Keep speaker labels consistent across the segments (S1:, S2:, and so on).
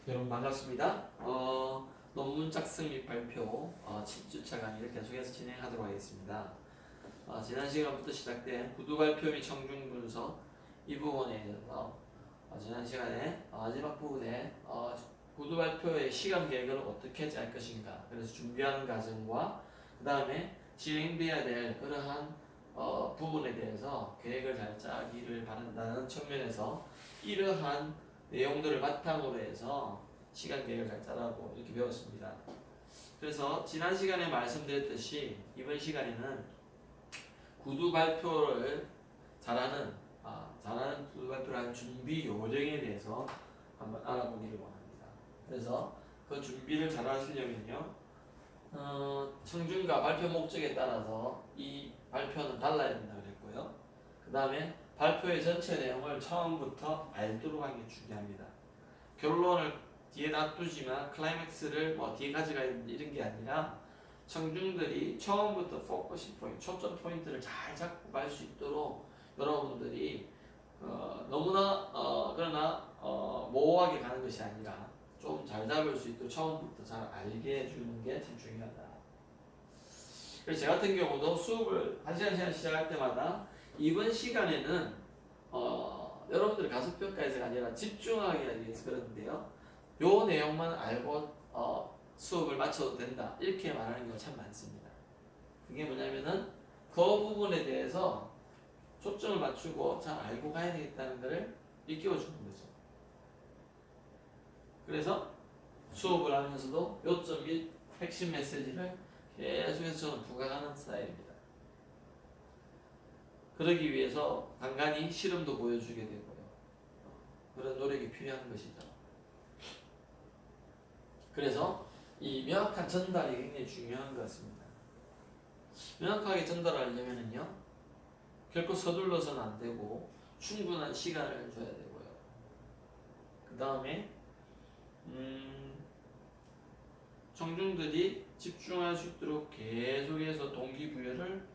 S1: 여러분 반갑습니다. 논문 작성 및 발표 7주차 강의를 계속해서 진행하도록 하겠습니다. 지난 시간부터 시작된 구두 발표 및 청중 분석 이 부분에 대해서 지난 시간에 마지막 부분에 구두 발표의 시간 계획을 어떻게 짤 것인가, 그래서 준비하는 과정과 그 다음에 진행돼야 될 그러한 부분에 대해서 계획을 잘 짜기를 바란다는 측면에서 이러한 내용들을 바탕으로 해서 시간 계획을 잘 짜라고 이렇게 배웠습니다. 그래서 지난 시간에 말씀드렸듯이 이번 시간에는 구두 발표를 잘하는 구두 발표를 한 준비 요령에 대해서 한번 알아보기를 원합니다. 그래서 그 준비를 잘 하시려면요, 청중과 발표 목적에 따라서 이 발표는 달라야 된다고 그랬고요. 그 다음에 발표의 전체 내용을 처음부터 알도록 하는 게 중요합니다. 결론을 뒤에 놔두지만 클라이맥스를 뒤에 가져가야 된다 이런 게 아니라 청중들이 처음부터 포커싱 포인트, 초점 포인트를 잘 잡고 갈 수 있도록 여러분들이 너무나 그러나 모호하게 가는 것이 아니라 좀 잘 잡을 수 있도록 처음부터 잘 알게 해주는 게 제일 중요하다. 그래서 제 같은 경우도 수업을 한 시간 시작할 때마다 이번 시간에는 여러분들이 가속평가에서가 아니라 집중하기 위해서 그러는데요, 요 내용만 알고 수업을 마쳐도 된다 이렇게 말하는 경우가 참 많습니다. 그게 뭐냐면은 그 부분에 대해서 초점을 맞추고 잘 알고 가야 되겠다는 것을 일깨워주는 거죠. 그래서 수업을 하면서도 요점 및 핵심 메시지를 계속해서 저는 부각하는 스타일입니다. 그러기 위해서 간간히 실험도 보여주게 되고요. 그런 노력이 필요한 것이죠. 그래서 이 명확한 전달이 굉장히 중요한 것 같습니다. 명확하게 전달하려면요, 결코 서둘러서는 안 되고 충분한 시간을 줘야 되고요. 그 다음에 청중들이 집중할 수 있도록 계속해서 동기부여를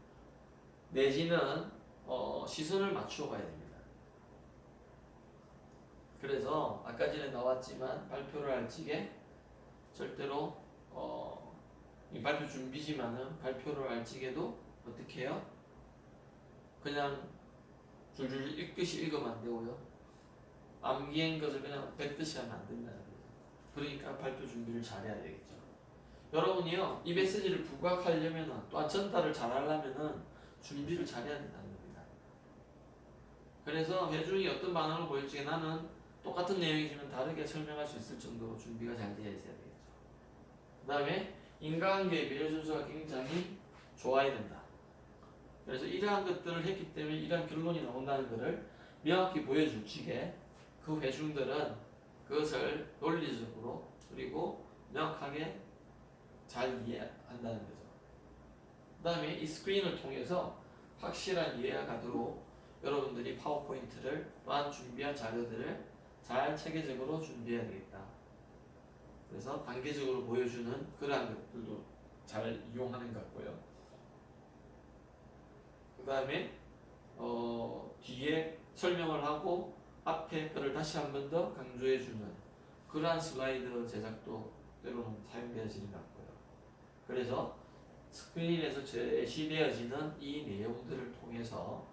S1: 내지는 시선을 맞추어 가야 됩니다. 그래서 아까 전에 나왔지만 발표를 할 적에 절대로 이 발표 준비지만은 발표를 할 적에도 어떻게 해요? 그냥 줄줄 읽듯이 읽으면 안 되고요. 암기한 것을 그냥 뱉듯이 하면 안 된다는 거죠. 그러니까 발표 준비를 잘해야 되겠죠. 여러분이요, 이 메시지를 부각하려면 또한 전달을 잘하려면은 준비를 잘해야 된다는 겁니다. 그래서 회중이 어떤 반응을 보일지 나는 똑같은 내용이지만 다르게 설명할 수 있을 정도로 준비가 잘 되어 있어야 되겠죠. 그 다음에 인과관계의 비례 순서가 굉장히 좋아야 된다. 그래서 이러한 것들을 했기 때문에 이러한 결론이 나온다는 것을 명확히 보여줄 적에 그 회중들은 그것을 논리적으로 그리고 명확하게 잘 이해한다는 거죠. 그 다음에 이 스크린을 통해서 확실한 이해가 가도록 여러분들이 파워포인트를 또한 준비한 자료들을 잘 체계적으로 준비해야 되겠다. 그래서 단계적으로 보여주는 그러한 것들도 잘 이용하는 것 같고요. 그 다음에 뒤에 설명을 하고 앞에 거를 다시 한 번 더 강조해주는 그러한 슬라이드 제작도 때로는 사용되어지는 것 같고요. 그래서 스크린에서 제시되어지는 이 내용들을 통해서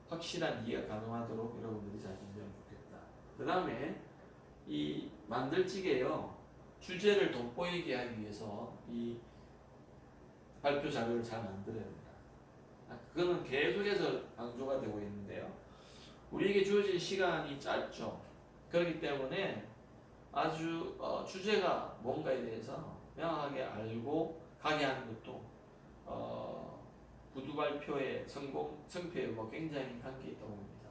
S1: 확실한 이해가 가능하도록 여러분들이 잘 준비하면 좋겠다. 그 다음에 이 만들지게요, 주제를 돋보이게 하기 위해서 이 발표 자료를 잘 만들어야 된다. 그거는 계속해서 강조가 되고 있는데요, 우리에게 주어진 시간이 짧죠. 그렇기 때문에 아주 주제가 뭔가에 대해서 명확하게 알고 가게 하는 것도 구두 발표의 성패에 굉장히 관계 있다고 봅니다.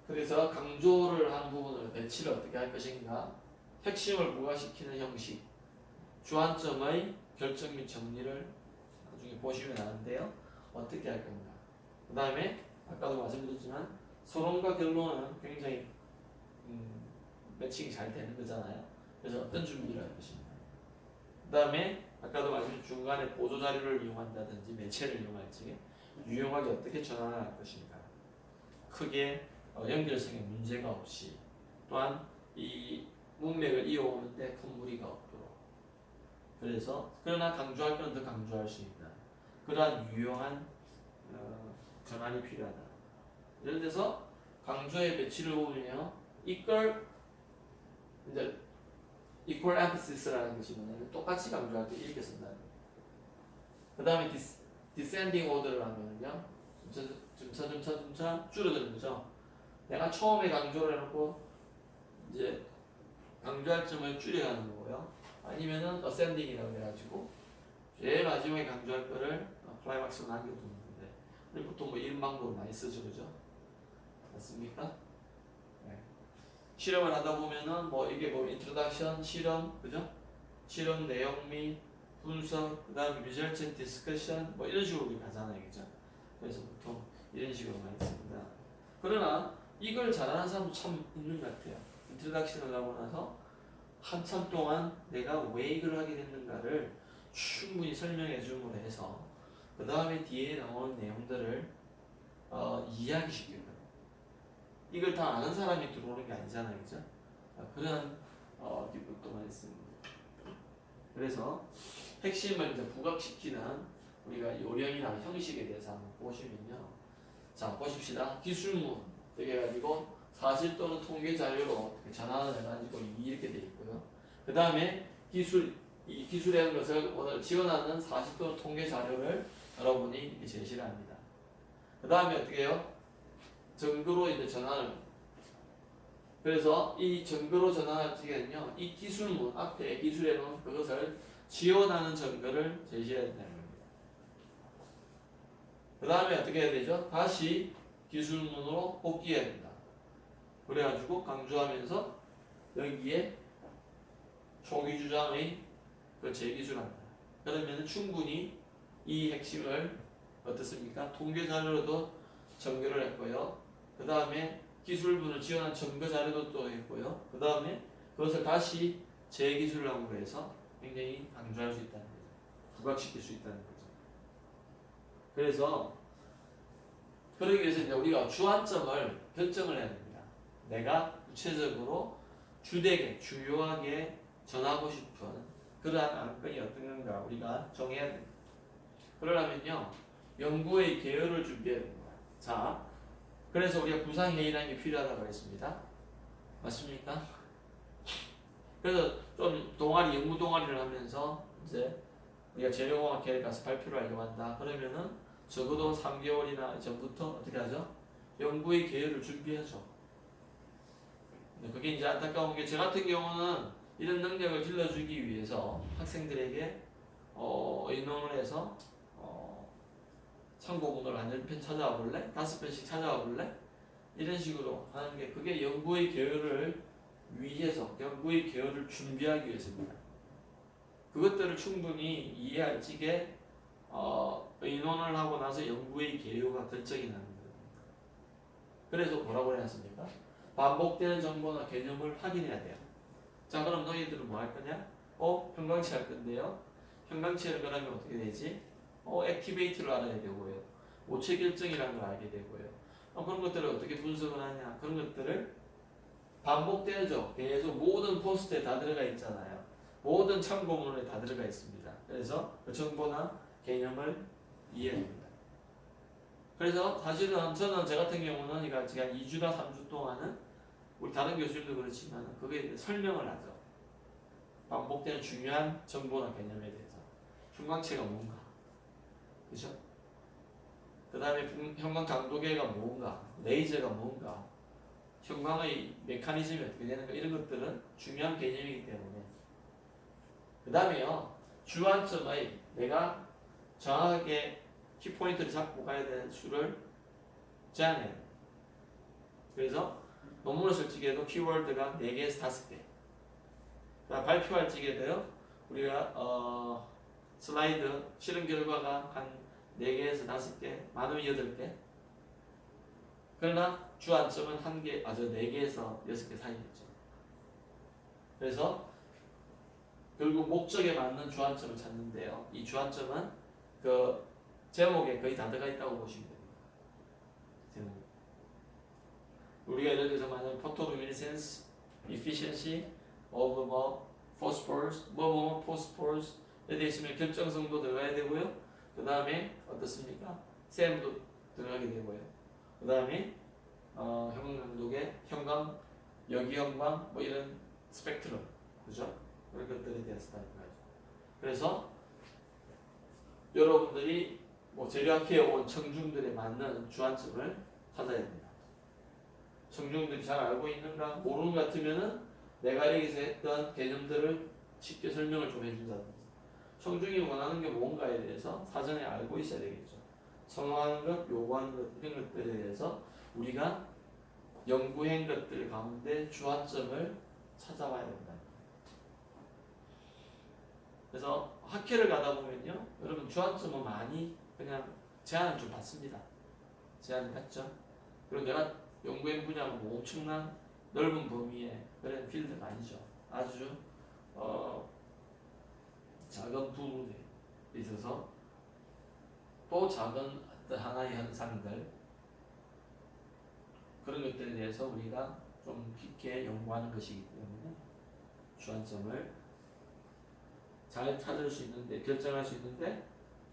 S1: 그래서 강조를 하는 부분을 배치를 어떻게 할 것인가, 핵심을 부각시키는 형식, 주안점의 결정 및 정리를 나중에 보시면 아는데요, 어떻게 할 건가. 그 다음에 아까도 말씀드렸지만 서론과 결론은 굉장히 매칭이 잘 되는 거잖아요. 그래서 어떤 준비를 할 것인가. 그 다음에 아까도 말씀드린 중간에 보조 자료를 이용한다든지 매체를 이용할지 유용하게 어떻게 전환할 것인가. 크게 연결성에 문제가 없이, 또한 이 문맥을 이어오는데 큰 무리가 없도록. 그래서 그러나 강조할 건 더 강조할 수 있는 그러한 유용한 전환이 필요하다. 예를 들어서 강조의 배치를 보면요, 이걸 이제 equal emphasis,라는 것이 뭐냐면 똑같이 강조할 때 이렇게 쓴다는 거예요. 그 다음에 descending order를 하면요, 점차 줄어드는 거죠. 내가 처음에 강조를 해놓고 이제 강조할 점을 줄여가는 거고요. 아니면은 ascending이라고 해가지고 제일 마지막에 강조할 거를 클라이막스로 남겨두는 건데, 근데 보통 뭐 이런 방법을 많이 쓰죠, 그죠? 맞습니까? 네. 실험을 하다 보면은 뭐 이게 뭐 인트로덕션, 실험, 그죠? 실험 내용 및 분석, 그 다음에 리서치 앤 디스커션 뭐 이런 식으로 우리 가잖아요, 그죠? 그래서 보통 이런 식으로 많이 씁니다. 그러나 이걸 잘하는 사람도 참 있는 것 같아요. 인트로덕션을 하고 나서 한참 동안 내가 왜 이걸 하게 됐는가를 충분히 설명해 줌으로 해서 그 다음에 뒤에 나오는 내용들을 이해하기 쉽게. 이걸 다 아는 사람이 들어오는 게 아니잖아요, 그죠? 그런 기법도 많이 씁니다. 그래서 핵심을 이제 부각시키는 우리가 요령이나 형식에 대해서 한번 보시면요. 자, 보십시다. 기술문 이렇게 해가지고 사실 또는 통계 자료로 전환을 해가지고 이렇게 돼 있고요. 그 다음에 이 기술이라는 것을 오늘 지원하는 사실 또는 통계 자료를 여러분이 이렇게 제시를 합니다. 그 다음에 어떻게 해요? 증거로 이제 전환을. 그래서 이 증거로 전환할 적에는요, 이 기술문 앞에 기술에 놓은 그것을 지원하는 증거를 제시해야 된다는 겁니다. 그 다음에 어떻게 해야 되죠? 다시 기술문으로 복귀해야 된다. 그래가지고 강조하면서 여기에 초기 주장의 그 재기술한다. 그러면 충분히 이 핵심을 어떻습니까? 통계 자료로도 전개를 했고요. 그 다음에 기술분을 지원한 증거 자료도 또 했고요. 그 다음에 그것을 다시 재기술을 함으로 해서 굉장히 강조할 수 있다는 거죠. 부각시킬 수 있다는 거죠. 그래서 그러기 위해서 이제 우리가 주안점을 결정을 해야 됩니다. 내가 구체적으로 주되게 주요하게 전하고 싶은 그러한 안건이 어떤 건가 우리가 정해야 됩니다. 그러려면요, 연구의 계열을 준비해야 됩니다. 자, 그래서 우리가 구상회의라는 게 필요하다고 했습니다. 맞습니까? 그래서 좀 동아리, 연구 동아리를 하면서 이제 우리가 재료공학회에 가서 발표를 하려고 한다. 그러면은 적어도 3개월이나 전부터 어떻게 하죠? 연구의 계열을 준비하죠. 그게 이제 안타까운 게, 저 같은 경우는 이런 능력을 길러주기 위해서 학생들에게 의논을 해서 참고문을 한 10편 찾아와 볼래? 5편씩 찾아와 볼래? 이런 식으로 하는 게, 그게 연구의 계열을 위해서, 연구의 계열을 준비하기 위해서입니다. 그것들을 충분히 이해할 적에 의논을 하고 나서 연구의 계열과 결정이 나는 겁니다. 그래서 뭐라고 해놨습니까? 반복되는 정보나 개념을 확인해야 돼요. 자, 그럼 너희들은 뭐 할 거냐? 형광치 할 건데요. 형광치를 그러면 어떻게 되지? 액티베이트를 알아야 되고요. 오체 결정이라는 걸 알게 되고요. 그런 것들을 어떻게 분석을 하냐? 그런 것들을 반복되죠. 계속 모든 포스트에 다 들어가 있잖아요. 모든 참고문에 다 들어가 있습니다. 그래서 그 정보나 개념을 이해합니다. 그래서 사실은 저는 저 같은 경우는 이거 한 2주나 3주 동안은 우리 다른 교수님도 그렇지만 그게 설명을 하죠. 반복되는 중요한 정보나 개념에 대해서. 형광체가 뭔가, 그죠? 그 다음에 형광 강도계가 뭔가, 레이저가 뭔가, 형광의 메커니즘이 어떻게 되는가, 이런 것들은 중요한 개념이기 때문에. 그 다음에요, 주안점의 내가 정확하게 키포인트를 잡고 가야 되는 수를 제한해요. 그래서 논문을 쓸 적에도 키워드가 4개에서 5개. 발표할 적에도요, 우리가 슬라이드 실험 결과가 한 4개에서 5개, 많으면 8개. 그러나 주안점은 4개에서 6개 사이겠죠. 그래서 결국 목적에 맞는 주안점을 찾는데요. 이 주안점은 그 제목에 거의 다 들어가 있다고 보시면 됩니다. 제목. 우리가 예를 들어서 만약 포토루미니센스 efficiency of 뭐 phosphorus, 뭐 phosphoruse에 대해 있으면 결정성도 들어가야 되고요. 그 다음에 어떻습니까? 샘도 들어가게 되고요. 그 다음에 형광등독의 형광, 여기형광 뭐 이런 스펙트럼, 그죠? 그런 것들에 대해서 다 들어가죠. 그래서 여러분들이 뭐 재료학회에 온 청중들에 맞는 주안점을 찾아야 됩니다. 청중들이 잘 알고 있는가? 모르는 것 같으면은 내가 여기서 했던 개념들을 쉽게 설명을 좀 해준다든지, 청중이 원하는 게 뭔가에 대해서 사전에 알고 있어야 되겠죠. 선호하는 것, 요구하는 것 이런 것들에 대해서 우리가 연구한 것들 가운데 주안점을 찾아봐야 된다. 그래서 학회를 가다 보면요, 여러분 주안점은 많이 그냥 제안을 좀 받습니다. 제안을 받죠. 그리고 내가 연구한 분야가 뭐 엄청난 넓은 범위의 그런 필드가 아니죠. 아주 작은 부분에 있어서 또 작은 어떤 하나의 현상들, 그런 것들에 대해서 우리가 좀 깊게 연구하는 것이기 때문에 주안점을 잘 찾을 수 있는데, 결정할 수 있는데,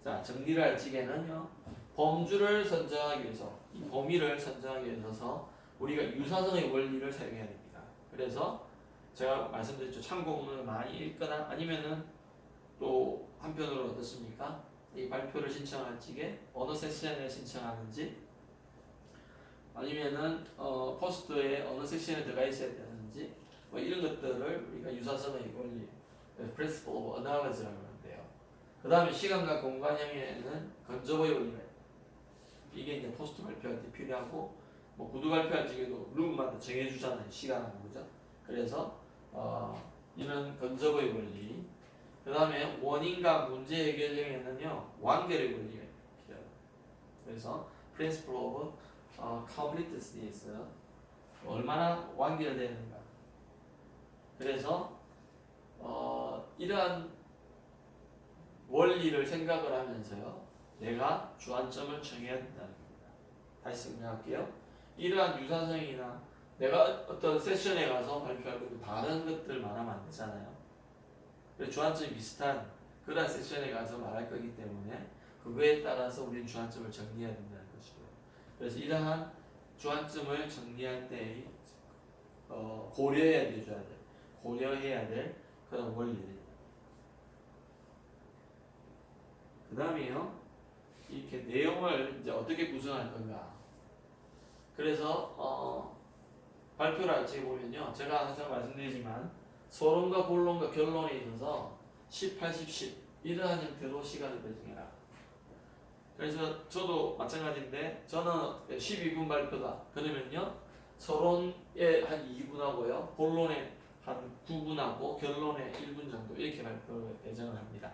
S1: 자, 정리를 할 적에는요, 범주를 선정하기 위해서, 이 범위를 선정하기 위해서 우리가 유사성의 원리를 사용해야 됩니다. 그래서 제가 말씀드렸죠. 참고문을 많이 읽거나 아니면은 또 한편으로 어떻습니까? 이 발표를 신청할 적에 어느 세션에 신청하는지, 아니면은 포스트에 어느 섹션에 들어가 있어야 되는지, 뭐 이런 것들을 우리가 유사성의 원리, principle of analogy라고 하는데요. 그 다음에 시간과 공간형에는 건조의 원리가 있다. 이게 이제 포스트 발표할 때 필요하고, 뭐 구두 발표할 적에도 룸마다 정해주잖아요. 시간하고, 그죠? 그래서 이런 건조의 원리. 그 다음에 원인과 문제 해결형에는요, 완결의 원리가 필요해요. 그래서 principle of completeness, 얼마나 완결되는가. 그래서 이러한 원리를 생각을 하면서요, 내가 주안점을 정해야 된다는 겁니다. 다시 설명할게요. 이러한 유사성이나 내가 어떤 세션에 가서 발표할 때도 다른 것들 말하면 안 되잖아요. 주안점이 비슷한 그러한 세션에 가서 말할 거기 때문에 그거에 따라서 우리는 주안점을 정리해야 된다는 것이고요. 그래서 이러한 주안점을 정리할 때 고려해야 될 그런 원리들. 그 다음에요, 이렇게 내용을 이제 어떻게 구성할 건가. 그래서 발표를 할 때 보면요, 제가 항상 말씀드리지만 서론과 본론과 결론에 있어서 10, 80, 10 이러한 형태로 시간을 배정해라. 그래서 저도 마찬가지인데, 저는 12분 발표다 그러면요, 서론에 한 2분 하고요, 본론에 한 9분 하고 결론에 1분 정도 이렇게 발표를 배정을 합니다.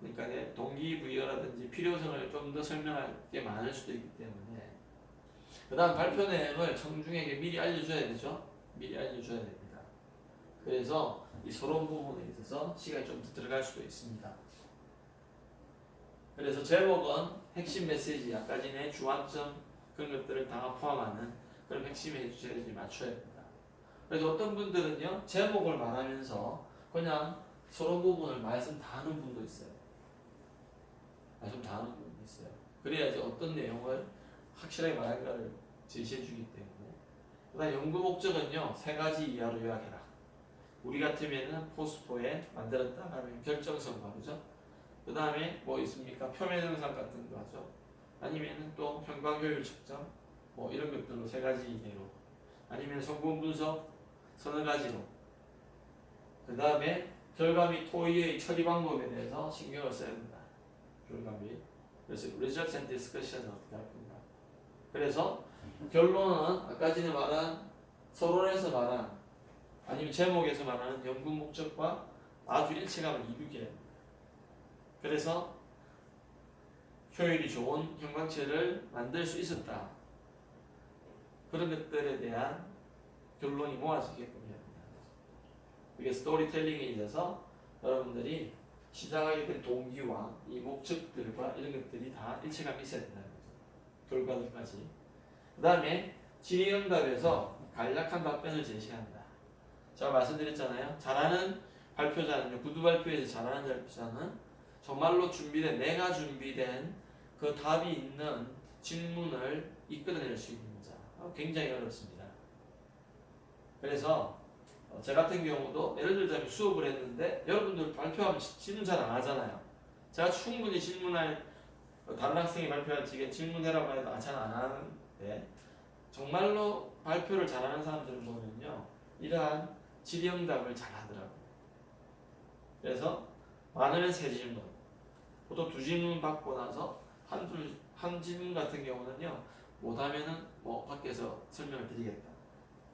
S1: 그러니까 동기부여라든지 필요성을 좀 더 설명할 게 많을 수도 있기 때문에, 그 다음 발표 내용을 청중에게 미리 알려줘야 되죠. 미리 알려줘야 됩니다. 그래서 이 서론 부분에 있어서 시간이 좀 더 들어갈 수도 있습니다. 그래서 제목은 핵심 메시지, 아까 전에 주안점 그런 것들을 다 포함하는 그런 핵심 메시지를 맞춰야 됩니다. 그래서 어떤 분들은요, 제목을 말하면서 그냥 서론 부분을 말씀 다 하는 분도 있어요. 말씀 다 하는 분도 있어요. 그래야지 어떤 내용을 확실하게 말할까를 제시해 주기 때문에. 그 다음 연구 목적은요, 3가지 이하로 요약해라. 우리 같으면은 포스포에 만들었다 하면 결정성 바르죠. 그 다음에 뭐 있습니까? 표면 현상 같은 거 하죠. 아니면은 또 형광 효율 측정, 뭐 이런 것들로 3가지 이내로. 아니면 성분 분석 서너 가지로. 그 다음에 결과 및 토의의 처리 방법에 대해서 신경을 써야 된다. 결과 및. 그래서 results and discussion 어떻게 할 건가. 그래서 결론은 아까 전에 말한 서론에서 말한 아니면 제목에서 말하는 연구 목적과 아주 일체감을 이루게 합니다. 그래서 효율이 좋은 형광체를 만들 수 있었다. 그런 것들에 대한 결론이 모아지게끔 해야 합니다. 이게 스토리텔링에 있어서 여러분들이 시작하게 된 동기와 이 목적들과 이런 것들이 다 일체감이 있어야 된다는 거죠. 결과들까지. 그 다음에 질의응답에서 간략한 답변을 제시한다. 제가 말씀드렸잖아요. 잘하는 발표자는요, 구두 발표에서 잘하는 발표자는 정말로 준비된, 내가 준비된 그 답이 있는 질문을 이끌어낼 수 있는 자. 굉장히 어렵습니다. 그래서 제 같은 경우도 예를 들자면 수업을 했는데 여러분들 발표하면 질문 잘 안 하잖아요. 제가 충분히 질문할 다른 학생이 발표할 적에 질문해라고 해도 잘 안 하는데 정말로 발표를 잘하는 사람들을 보면요, 이러한 질의응답을 잘 하더라고요. 그래서 많으면 3질문, 보통 2질문 받고 나서 한 질문 같은 경우는요, 못하면은 뭐 밖에서 설명을 드리겠다.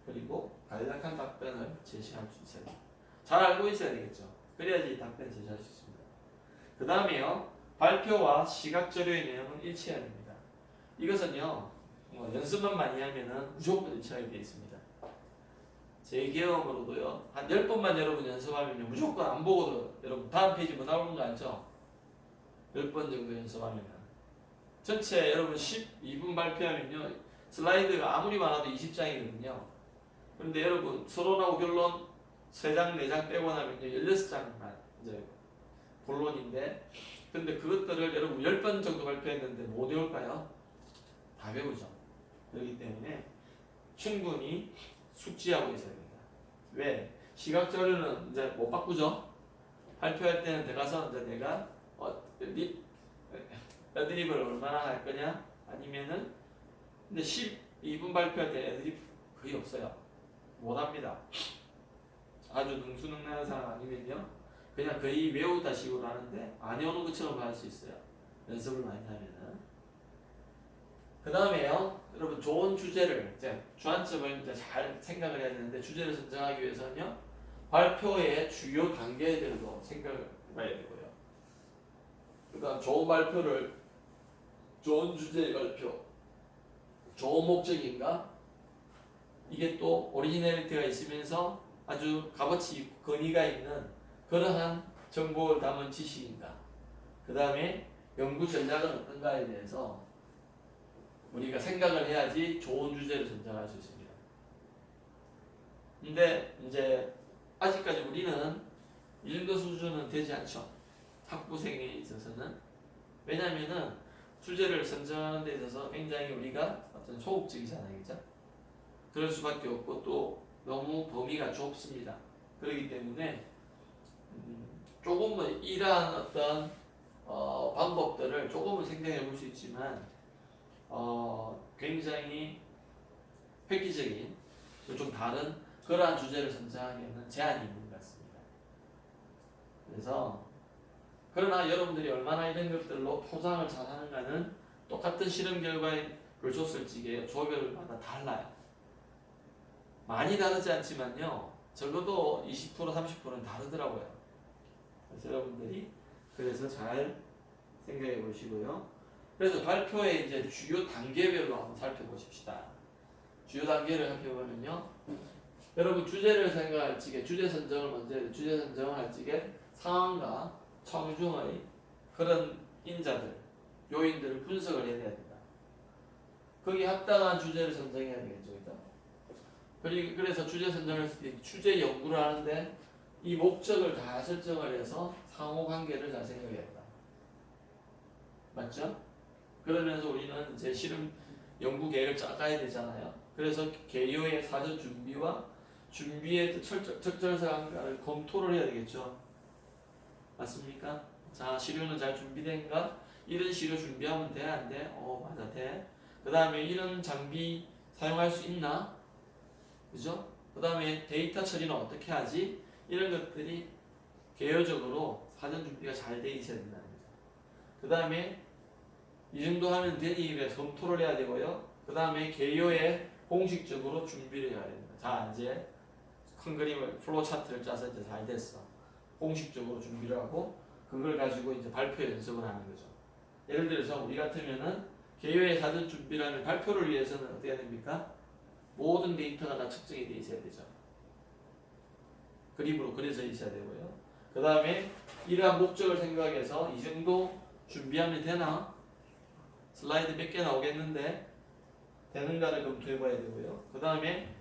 S1: 그리고 간략한 답변을 제시할 수 있어야 돼요. 잘 알고 있어야 되겠죠. 그래야지 이 답변을 제시할 수 있습니다. 그 다음에요, 발표와 시각 자료의 내용은 일치해야 됩니다. 이것은요, 뭐 연습만 많이 하면은 무조건 일치하게 되어 있습니다. 제 경험으로도요, 한 10번만 여러분 연습하면요, 무조건 안 보고도 여러분 다음 페이지 뭐 나오는 거 알죠? 10번 정도 연습하면은. 전체 여러분 12분 발표하면요, 슬라이드가 아무리 많아도 20장이거든요. 그런데 여러분 서론하고 결론 3장, 4장 빼고 나면요, 16장만 이제 본론인데, 근데 그것들을 여러분 10번 정도 발표했는데 못 외울까요? 다 배우죠. 그렇기 때문에 충분히 숙지하고 있어야 됩니다. 왜? 시각 자료는 이제 못 바꾸죠. 발표할 때는 들어가서 이제 내가 애드립을 얼마나 할 거냐, 아니면은 근데 12분 발표할 때 애드립 거의 없어요. 못 합니다. 아주 능수능란한 사람 아니면요, 그냥 거의 외우다 식으로 하는데 안 외우는 것처럼 할 수 있어요. 연습을 많이 하면은. 그 다음에요, 여러분 좋은 주제를 이제 주안점을 이제 잘 생각을 해야 되는데, 주제를 선정하기 위해서는요, 발표의 주요 단계들도 생각을 해봐야 되고요. 그다음 좋은 발표를, 좋은 주제의 발표, 좋은 목적인가? 이게 또 오리지널리티가 있으면서 아주 값어치 권위가 있는 그러한 정보를 담은 지식인가? 그 다음에 연구 전략은 어떤가에 대해서 우리가 생각을 해야지 좋은 주제를 선정할 수 있습니다. 근데 이제 아직까지 우리는 이 정도 수준은 되지 않죠. 학부생에 있어서는. 왜냐면은 주제를 선정하는 데 있어서 굉장히 우리가 어떤 소극적이잖아요. 그죠? 그럴 수밖에 없고 또 너무 범위가 좁습니다. 그렇기 때문에 조금은 이러한 어떤 방법들을 조금은 생각해 볼 수 있지만 굉장히 획기적인 좀 다른 그러한 주제를 선정하기에는 제한이 있는 것 같습니다. 그래서 그러나 여러분들이 얼마나 이런 것들로 포장을 잘 하는가는 똑같은 실험 결과를 줬을 적에 조별마다 달라요. 많이 다르지 않지만요, 적어도 20% 30%는 다르더라고요. 그래서 여러분들이 잘 생각해 보시고요. 그래서 발표의 이제 주요 단계별로 한번 살펴보십시다. 주요 단계를 살펴보면요, 여러분 주제를 생각할 적에 주제 선정을 먼저 해야 돼요. 주제 선정을 할 적에 상황과 청중의 그런 인자들, 요인들을 분석을 해야 된다. 거기에 합당한 주제를 선정해야 되겠죠. 그래서 주제 선정을 했을 때 주제 연구를 하는데 이 목적을 다 설정을 해서 상호관계를 잘 생각해야 한다. 맞죠? 그러면서 우리는 이제 실험 연구 계획을 짜가야 되잖아요. 그래서 개요의 사전 준비와 준비의 적절성을 검토를 해야 되겠죠. 맞습니까? 자, 시료는 잘 준비된가? 이런 시료 준비하면 돼? 안 돼? 맞아, 돼. 그 다음에 이런 장비 사용할 수 있나? 그죠? 그 다음에 데이터 처리는 어떻게 하지? 이런 것들이 개요적으로 사전 준비가 잘 돼 있어야 된다는 거죠. 그 다음에 이 정도 하면 되니 그래 검토를 해야 되고요. 그 다음에 개요에 공식적으로 준비를 해야 됩니다. 자, 이제 큰 그림을 플로우 차트를 짜서 이제 잘 됐어. 공식적으로 준비를 하고 그걸 가지고 이제 발표 연습을 하는 거죠. 예를 들어서 우리 같으면은 개요의 사전 준비를 하면 발표를 위해서는 어떻게 해야 됩니까? 모든 데이터가 다 측정이 되어 있어야 되죠. 그림으로 그려져 있어야 되고요. 그 다음에 이러한 목적을 생각해서 이 정도 준비하면 되나? 슬라이드 몇 개 나오겠는데 되는가를 검토해 봐야 되고요. 그 다음에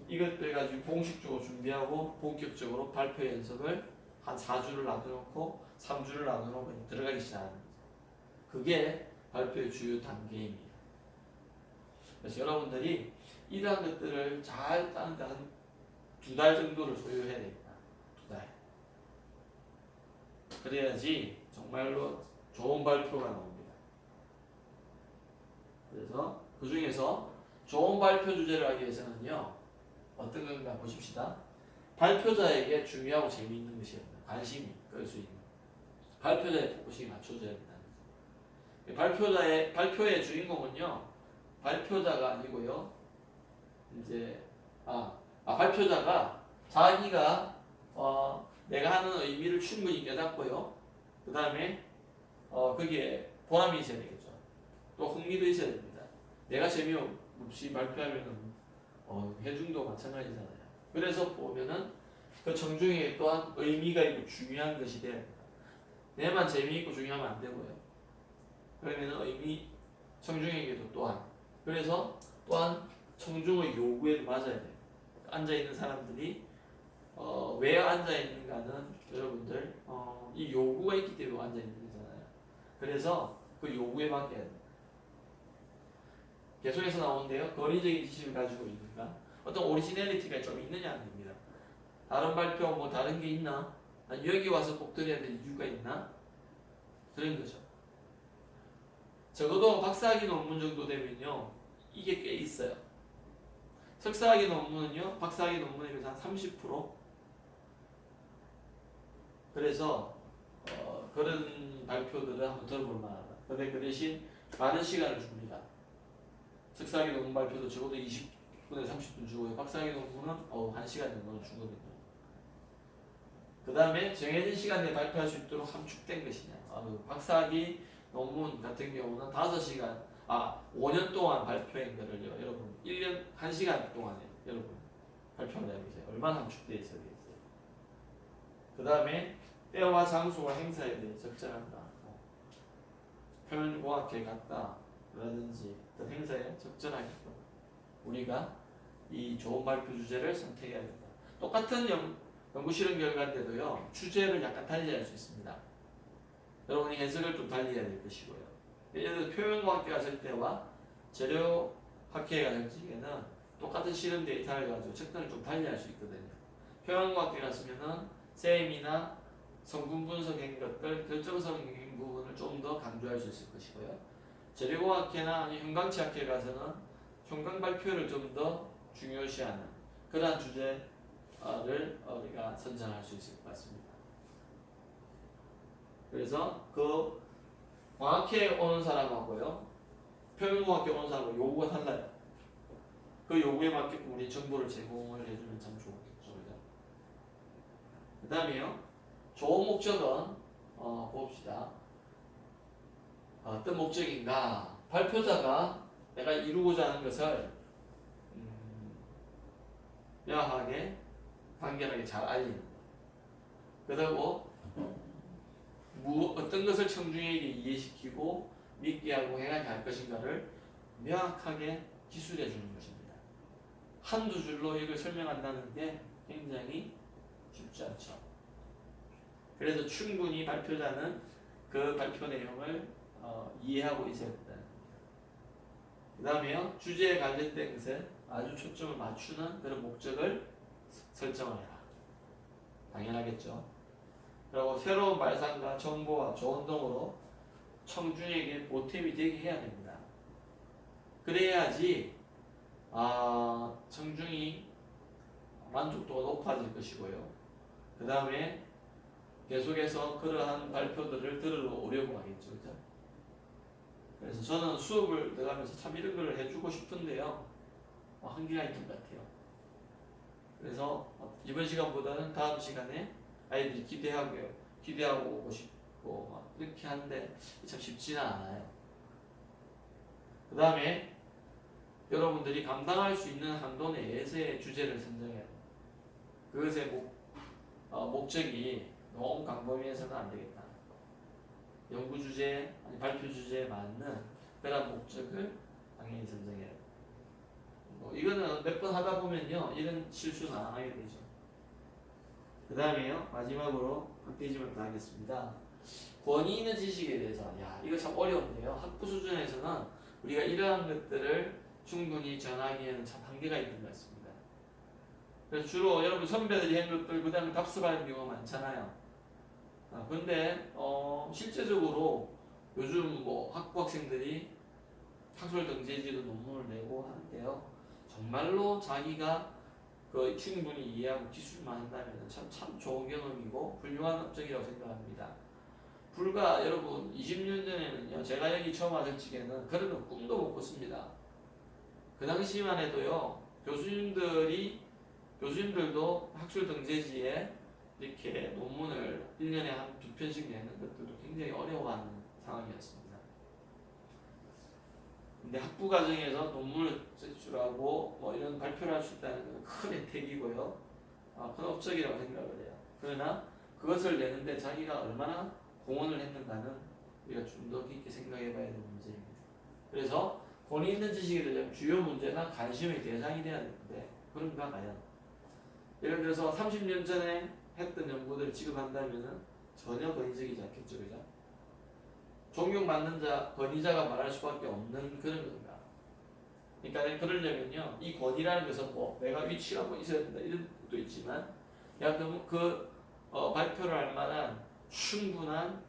S1: 이것들 가지고 공식적으로 준비하고 본격적으로 발표 연습을 한 4주를 놔둬놓고 3주를 놔둬놓고 들어가기 시작하는 거죠. 그게 발표의 주요 단계입니다. 그래서 여러분들이 이러한 것들을 잘 따는데 한 2달 정도를 소요해야 됩니다. 2달. 그래야지 정말로 좋은 발표가 나옵니다. 그래서 그 중에서 좋은 발표 주제를 하기 위해서는요, 어떤 건가 보십시다. 발표자에게 중요하고 재미있는 것이야 됩니다. 관심이 끌 수 있는. 발표자의 포커싱이 맞춰져야 된다. 발표의 주인공은요, 발표자가 아니고요, 이제 발표자가 자기가 내가 하는 의미를 충분히 깨닫고요, 그 다음에 거기에 보람이 있어야 되겠죠. 또 흥미도 있어야 됩니다. 내가 재미없이 발표하면은 회중도 마찬가지잖아요. 그래서 보면은 그 청중에게 또한 의미가 있고 중요한 것이 돼야 됩니다. 내만 재미있고 중요하면 안 되고요. 그러면은 청중에게도 또한, 그래서 또한 청중의 요구에 맞아야 돼요. 앉아 있는 사람들이 왜 앉아 있는가는 여러분들 이 요구가 있기 때문에 앉아 있는 거잖아요. 그래서 그 요구에 맞게 해야 돼요. 계속해서 나오는데요. 거리적인 지식을 가지고 있는가? 어떤 오리지널리티가 좀 있느냐 안 됩니다. 다른 발표 뭐 다른 게 있나? 아니, 여기 와서 꼭 들어야 될 이유가 있나? 그런 거죠. 적어도 박사학위 논문 정도 되면요, 이게 꽤 있어요. 석사학위 논문은요, 박사학위 논문에 비해서 한 30%. 그래서 그런 발표들을 한번 들어볼 만하다. 근데 그 대신 많은 시간을 줍니다. 석사학위 논문 발표도 적어도 20분에서 30분 주고요. 박사학위 논문은 1시간 정도는 주거든요. 그 다음에 정해진 시간에 발표할 수 있도록 함축된 것이냐. 박사학위 논문 같은 경우는 5시간, 5년 동안 발표한 거를요, 여러분 1년 1시간 동안에 여러분 발표를 해보세요. 얼마나 함축되어 있어야 되겠어요. 그 다음에 때와 장소와 행사에 대해 적절한가. 표현공학회 같다 라든지 어떤 행사에 적절하게끔 우리가 이 좋은 발표 주제를 선택해야 된다. 똑같은 연구 실험 결과인데도요, 주제를 약간 달리 할 수 있습니다. 여러분이 해석을 좀 달리 해야 될 것이고요. 예를 들어 표현공학회 갔을 때와 재료학회에 갔을 적에는 똑같은 실험 데이터를 가지고 측정을 좀 달리 할 수 있거든요. 표현공학회 갔으면은 셈이나 성분 분석인 것들, 결정성인 부분을 좀 더 강조할 수 있을 것이고요. 재료공학회나 형광치학회 가서는 형광 발표를 좀 더 중요시하는 그러한 주제를 우리가 선정할 수 있을 것 같습니다. 그래서 그 공학회에 오는 사람하고요, 표현공학회 오는 사람하고 요구가 달라요. 그 요구에 맞게끔 우리 정보를 제공을 해주면 참 좋겠죠. 그 다음에요, 좋은 목적은 봅시다. 어떤 목적인가? 발표자가 내가 이루고자 하는 것을 명확하게 간결하게 잘 알리는 것. 그리고 어떤 것을 청중에게 이해시키고 믿게 하고 행하게 할 것인가를 명확하게 기술해 주는 것입니다. 한두 줄로 이걸 설명한다는 게 굉장히 쉽지 않죠. 그래서 충분히 발표자는 그 발표 내용을 이해하고 있어야 된다는 겁니다. 그 다음에요, 주제에 관련된 것에 아주 초점을 맞추는 그런 목적을 설정을 해라. 당연하겠죠. 그리고 새로운 발상과 정보와 좋은 등으로 청중에게 보탬이 되게 해야 됩니다. 그래야지 청중이 만족도가 높아질 것이고요. 그 다음에 계속해서 그러한 발표들을 들으러 오려고 하겠죠. 그죠? 그래서 저는 수업을 들어가면서 참 이런 걸 해주고 싶은데요, 한계가 있는 것 같아요. 그래서 이번 시간보다는 다음 시간에 아이들이 기대하고 오고 싶고 이렇게 하는데 참 쉽지는 않아요. 그 다음에 여러분들이 감당할 수 있는 한도 내에서의 주제를 선정해야 돼요. 그것의 목적이 너무 광범위해서는 안 되겠다. 연구 주제, 아니 발표 주제에 맞는 그런 목적을 당연히 선정해야 돼요. 이거는 그러면 몇 번 하다 보면요 이런 실수는 안 하게 되죠. 그 다음에요 마지막으로 한 페이지만 더 하겠습니다. 권위 있는 지식에 대해서 야 이거 참 어려운데요. 학부 수준에서는 우리가 이러한 것들을 충분히 전하기에는 참 한계가 있는 것 같습니다. 그래서 주로 여러분 선배들이 한 것들 그 다음에 답습하는 경우가 많잖아요. 근데 실제적으로 요즘 뭐 학부 학생들이 학술 등재지도 논문을 내고 하는데요. 정말로 자기가 그 충분히 이해하고 기술만 한다면 참 좋은 경험이고 훌륭한 업적이라고 생각합니다. 불과 여러분 20년 전에는요. 제가 여기 처음 왔을 적에는 그런 거 꿈도 못 꿨습니다. 그 당시만 해도요. 교수님들도 학술 등재지에 이렇게 논문을 1년에 한 2편씩 내는 것들도 굉장히 어려워하는 상황이었습니다. 근데 학부 과정에서 논문을 제출하고 뭐 이런 발표를 할 수 있다는 건 큰 혜택이고요. 큰 업적이라고 생각을 해요. 그러나 그것을 내는데 자기가 얼마나 공헌을 했는가는 우리가 좀 더 깊게 생각해 봐야 되는 문제입니다. 그래서 권위 있는 지식에 대한 주요 문제나 관심의 대상이 돼야 되는데 그런가 과연? 예를 들어서 30년 전에 했던 연구들을 지급한다면 전혀 권위적이지 않겠죠. 그죠? 존경받는 자, 권위자가 말할 수밖에 없는 그런 건가. 그러니까 그러려면요, 이 권위라는 것은 뭐 내가 위치가 뭐 있어야 된다 이런 것도 있지만, 야 그럼 발표를 할 만한 충분한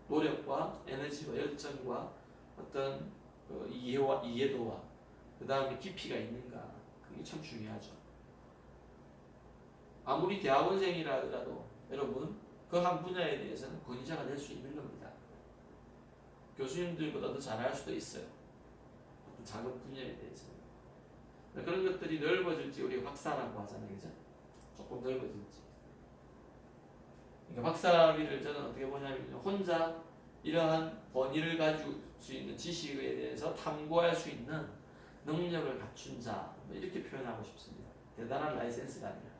S1: 노력과 에너지와 열정과 어떤 이해도와 그 다음에 깊이가 있는가, 그게 참 중요하죠. 아무리 대학원생이라도 여러분 그 한 분야에 대해서는 권위자가 될 수 있는 겁니다. 교수님들보다 더 잘할 수도 있어요. 어떤 작은 분야에 대해서는. 그런 것들이 넓어질지 우리가 박사라고 하잖아요. 그죠? 조금 넓어질지. 그러니까 박사학위를 저는 어떻게 보냐면 혼자 이러한 권위를 가지고 수 있는 지식에 대해서 탐구할 수 있는 능력을 갖춘 자, 이렇게 표현하고 싶습니다. 대단한 라이센스가 아니라.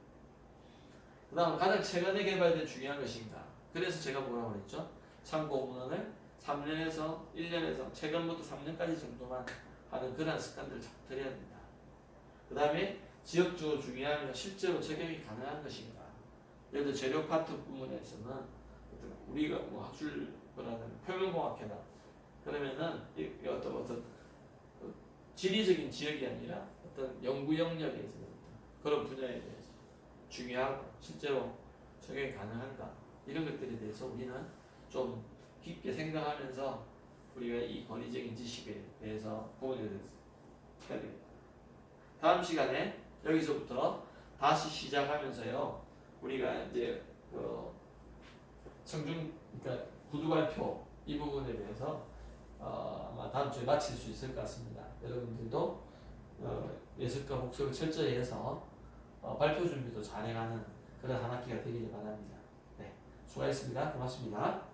S1: 그 다음 가장 최근에 개발된 중요한 것인가. 그래서 제가 뭐라고 그랬죠? 참고 문헌을 3년에서 1년에서 최근부터 3년까지 정도만 하는 그런 습관들을 들여야 된다. 그 다음에 지역적으로 중요하면 실제로 적용이 가능한 것인가. 예를 들어 재료 파트 부분에서는 우리가 뭐 학술보다는 표면공학회다. 그러면은 어떤 지리적인 지역이 아니라 어떤 연구 영역에 있어서 그런 분야에 대해서 중요하고 실제로 적용이 가능한가. 이런 것들에 대해서 우리는 좀 깊게 생각하면서 우리가 이 권위적인 지식에 대해서 부분에 대해서 해야 됩니다. 다음 시간에 여기서부터 다시 시작하면서요. 우리가 이제 그러니까 구두 발표 이 부분에 대해서 아마 다음 주에 마칠 수 있을 것 같습니다. 여러분들도 예습과 복습을 철저히 해서 발표 준비도 잘 해가는 그런 한 학기가 되기를 바랍니다. 네, 수고하셨습니다. 고맙습니다.